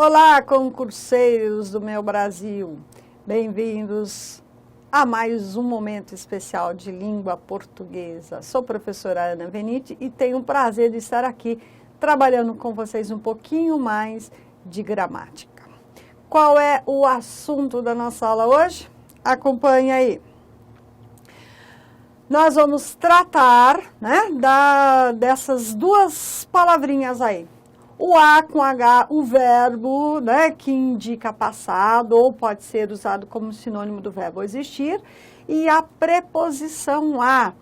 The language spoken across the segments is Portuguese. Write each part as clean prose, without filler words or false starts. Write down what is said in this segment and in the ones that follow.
Olá, concurseiros do meu Brasil, bem-vindos a mais um momento especial de língua portuguesa. Sou a professora Ana Venite e tenho o prazer de estar aqui trabalhando com vocês um pouquinho mais de gramática. Qual é o assunto da nossa aula hoje? Acompanhe aí. Nós vamos tratar, dessas duas palavrinhas aí. O A com H, o verbo, que indica passado, ou pode ser usado como sinônimo do verbo existir, e a preposição a,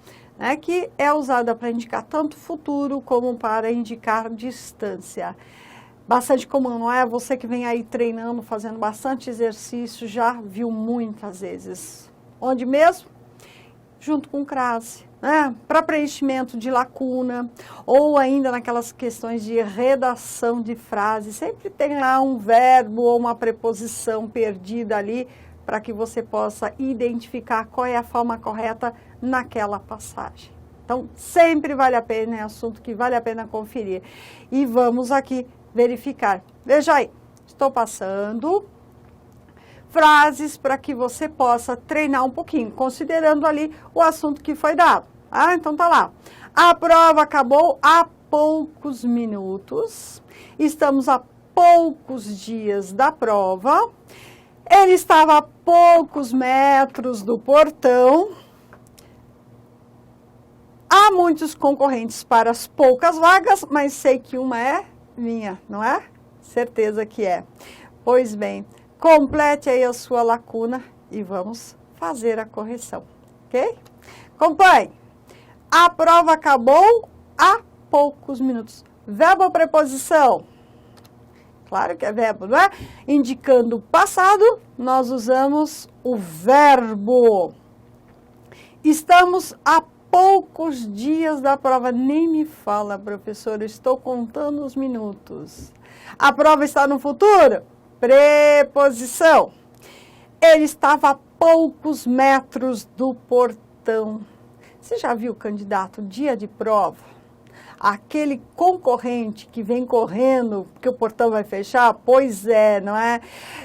que é usada para indicar tanto futuro como para indicar distância. Bastante comum, não é? Você que vem aí treinando, fazendo bastante exercício, já viu muitas vezes. Onde mesmo? Junto com crase, para preenchimento de lacuna, ou ainda naquelas questões de redação de frase, sempre tem lá um verbo ou uma preposição perdida ali, para que você possa identificar qual é a forma correta naquela passagem. Então, sempre vale a pena, é assunto que vale a pena conferir. E vamos aqui verificar. Veja aí, estou passando frases para que você possa treinar um pouquinho, considerando ali o assunto que foi dado. Então tá lá. A prova acabou há poucos minutos. Estamos a poucos dias da prova. Ele estava a poucos metros do portão. Há muitos concorrentes para as poucas vagas, mas sei que uma é minha, não é? Certeza que é. Pois bem, complete aí a sua lacuna e vamos fazer a correção, ok? Acompanhe. A prova acabou há poucos minutos. Verbo ou preposição? Claro que é verbo, não é? Indicando o passado, nós usamos o verbo. Estamos a poucos dias da prova. Nem me fala, professora, estou contando os minutos. A prova está no futuro? Preposição. Ele estava a poucos metros do portão. Você já viu o candidato dia de prova? Aquele concorrente que vem correndo porque o portão vai fechar? Pois é, não é?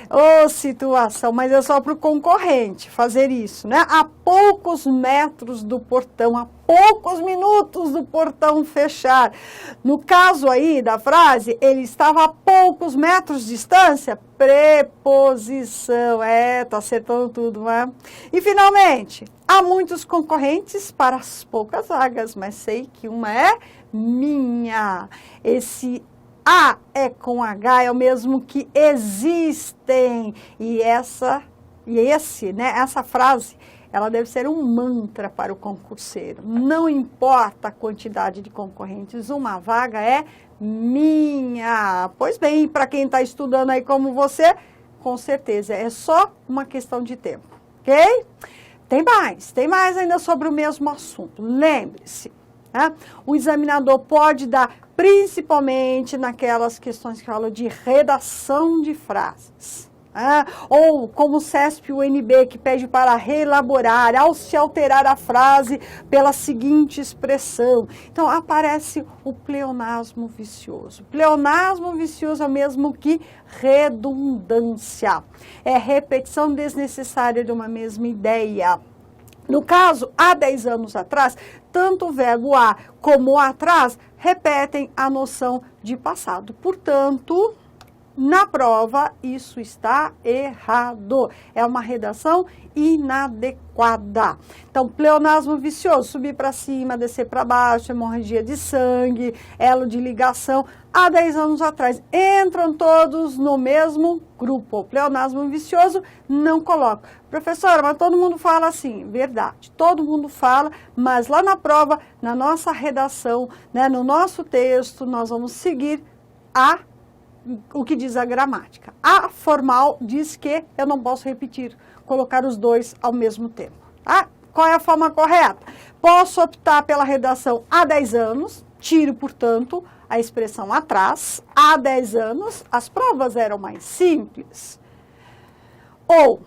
Ô, situação, mas é só para o concorrente fazer isso, né? A poucos metros do portão, a poucos minutos do portão fechar. No caso aí da frase, ele estava a poucos metros de distância, preposição. Tá acertando tudo, não é? E finalmente, há muitos concorrentes para as poucas vagas, mas sei que uma é minha. Esse A é com H, é o mesmo que existem. E essa frase, ela deve ser um mantra para o concurseiro. Não importa a quantidade de concorrentes, uma vaga é minha. Pois bem, para quem está estudando aí como você, com certeza, é só uma questão de tempo, ok? Tem mais ainda sobre o mesmo assunto. Lembre-se, o examinador pode dar, principalmente naquelas questões que falam de redação de frases. Ou como o CESP e o UNB, que pede para reelaborar, ao se alterar a frase pela seguinte expressão. Então, aparece o pleonasmo vicioso. Pleonasmo vicioso é o mesmo que redundância. É repetição desnecessária de uma mesma ideia. No caso, há 10 anos atrás, tanto o verbo a como o atrás repetem a noção de passado. Portanto, na prova, isso está errado. É uma redação inadequada. Então, pleonasmo vicioso, subir para cima, descer para baixo, hemorragia de sangue, elo de ligação. Há 10 anos atrás, entram todos no mesmo grupo. Pleonasmo vicioso, não coloco. Professora, mas todo mundo fala assim. Verdade, todo mundo fala, mas lá na prova, na nossa redação, no nosso texto, nós vamos seguir o que diz a gramática. A formal diz que eu não posso repetir, colocar os dois ao mesmo tempo. Qual é a forma correta? Posso optar pela redação há 10 anos, tiro, portanto, a expressão atrás. Há 10 anos, as provas eram mais simples. Ou,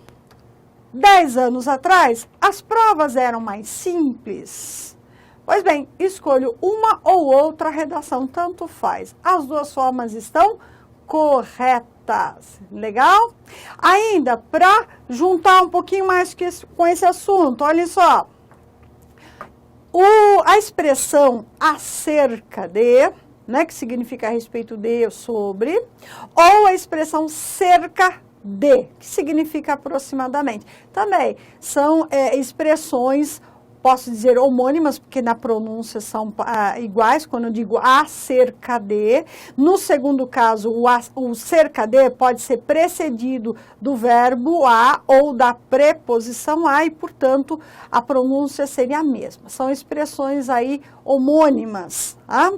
10 anos atrás, as provas eram mais simples. Pois bem, escolho uma ou outra redação, tanto faz. As duas formas estão corretas. Tá, legal? Ainda, para juntar um pouquinho mais com esse assunto, olha só. A expressão acerca de, né, que significa a respeito de, sobre, ou a expressão cerca de, que significa aproximadamente. Também são expressões, posso dizer homônimas, porque na pronúncia são iguais, quando eu digo acerca de. No segundo caso, o cerca de pode ser precedido do verbo a ou da preposição a, e, portanto, a pronúncia seria a mesma. São expressões aí homônimas, tá?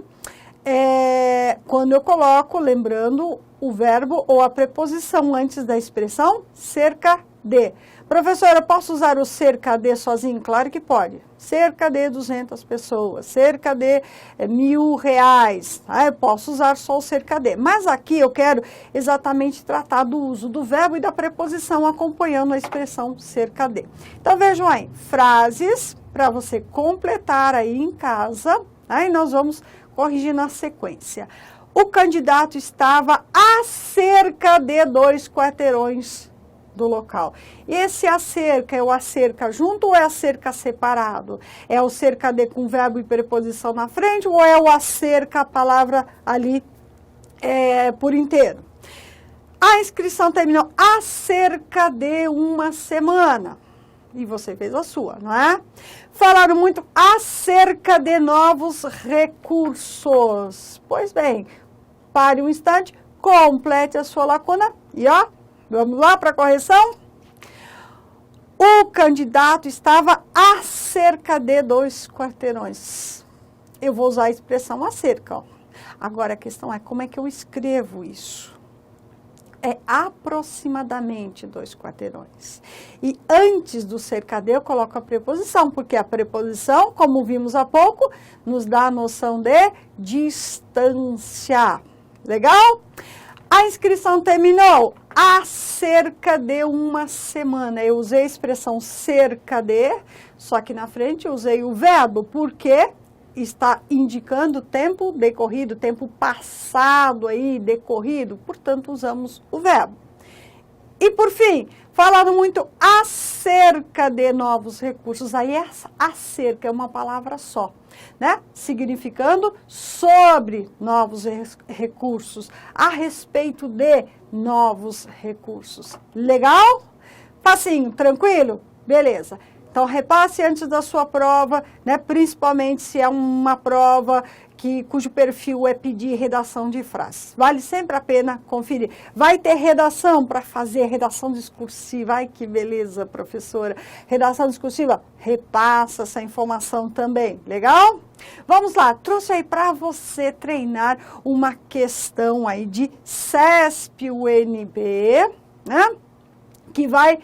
Quando eu coloco, lembrando, o verbo ou a preposição antes da expressão cerca de. Professora, eu posso usar o cerca de sozinho? Claro que pode. Cerca de 200 pessoas, cerca de R$1.000. Eu posso usar só o cerca de. Mas aqui eu quero exatamente tratar do uso do verbo e da preposição acompanhando a expressão cerca de. Então vejam aí, frases para você completar aí em casa. Aí nós vamos corrigir na sequência. O candidato estava a cerca de 2 quarteirões do local. Esse acerca é o acerca junto ou é acerca separado? É o cerca de com verbo e preposição na frente ou é o acerca, a palavra ali por inteiro? A inscrição terminou há cerca de 1 semana. E você fez a sua, não é? Falaram muito acerca de novos recursos. Pois bem, pare um instante, complete a sua lacuna e ó, vamos lá para a correção? O candidato estava a cerca de 2 quarteirões. Eu vou usar a expressão acerca, ó. Agora a questão é como é que eu escrevo isso? É aproximadamente 2 quarteirões. E antes do cerca de eu coloco a preposição, porque a preposição, como vimos há pouco, nos dá a noção de distância. Legal? A inscrição terminou há cerca de 1 semana. Eu usei a expressão cerca de, só que na frente eu usei o verbo, porque está indicando tempo decorrido, tempo passado aí, decorrido, portanto usamos o verbo. E por fim, falaram muito acerca de novos recursos. Aí essa acerca é uma palavra só, né? Significando sobre novos recursos, a respeito de novos recursos. Legal? Facinho, tranquilo? Beleza. Então, repasse antes da sua prova, né? Principalmente se é uma prova cujo perfil é pedir redação de frases. Vale sempre a pena conferir. Vai ter redação para fazer, redação discursiva. Ai, que beleza, professora. Redação discursiva, repassa essa informação também. Legal? Vamos lá, trouxe aí para você treinar uma questão aí de CESP-UNB, né? Que vai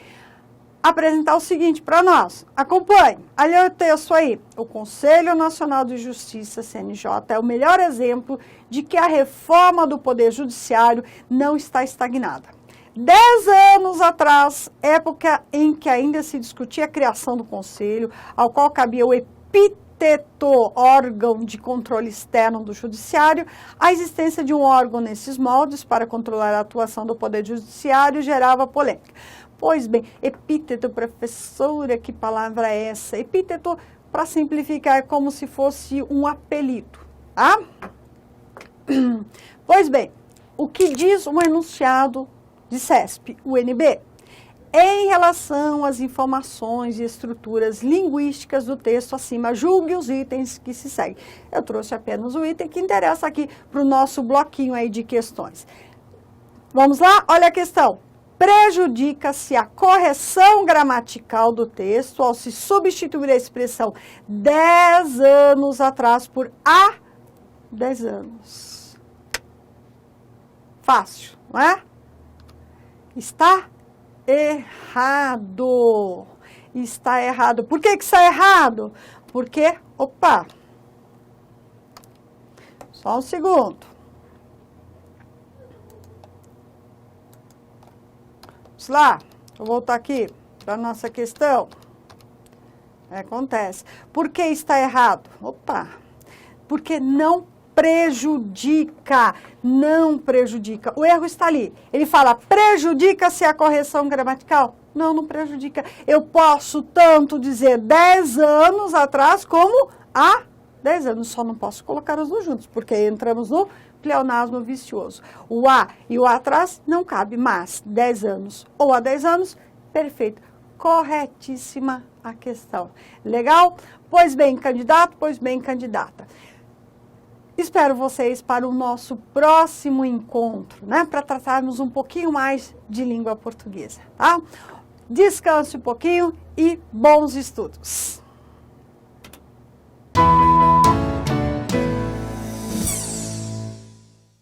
apresentar o seguinte para nós. Acompanhe. Olha o texto aí. O Conselho Nacional de Justiça, CNJ, é o melhor exemplo de que a reforma do Poder Judiciário não está estagnada. 10 anos atrás, época em que ainda se discutia a criação do Conselho, ao qual cabia o epíteto órgão de controle externo do Judiciário, a existência de um órgão nesses moldes para controlar a atuação do Poder Judiciário gerava polêmica. Pois bem, epíteto, professora, que palavra é essa? Epíteto, para simplificar, é como se fosse um apelido, tá? Pois bem, o que diz o enunciado de CESP-UNB? Em relação às informações e estruturas linguísticas do texto acima, julgue os itens que se seguem. Eu trouxe apenas o item que interessa aqui para o nosso bloquinho aí de questões. Vamos lá? Olha a questão. Prejudica-se a correção gramatical do texto ao se substituir a expressão 10 anos atrás por há 10 anos. Fácil, não é? Está errado. Está errado. Por que está errado? Porque, opa, só um segundo. Vamos lá, vou voltar aqui para a nossa questão. Acontece. Por que está errado? Opa, porque não prejudica, não prejudica. O erro está ali. Ele fala, prejudica-se a correção gramatical? Não, não prejudica. Eu posso tanto dizer 10 anos atrás como há 10 anos. Só não posso colocar os dois juntos, porque aí entramos no pleonasmo vicioso. O a e o atrás não cabe, mas 10 anos ou há 10 anos, perfeito. Corretíssima a questão. Legal? Pois bem, candidato, pois bem, candidata. Espero vocês para o nosso próximo encontro, né? Para tratarmos um pouquinho mais de língua portuguesa, tá? Descanse um pouquinho e bons estudos!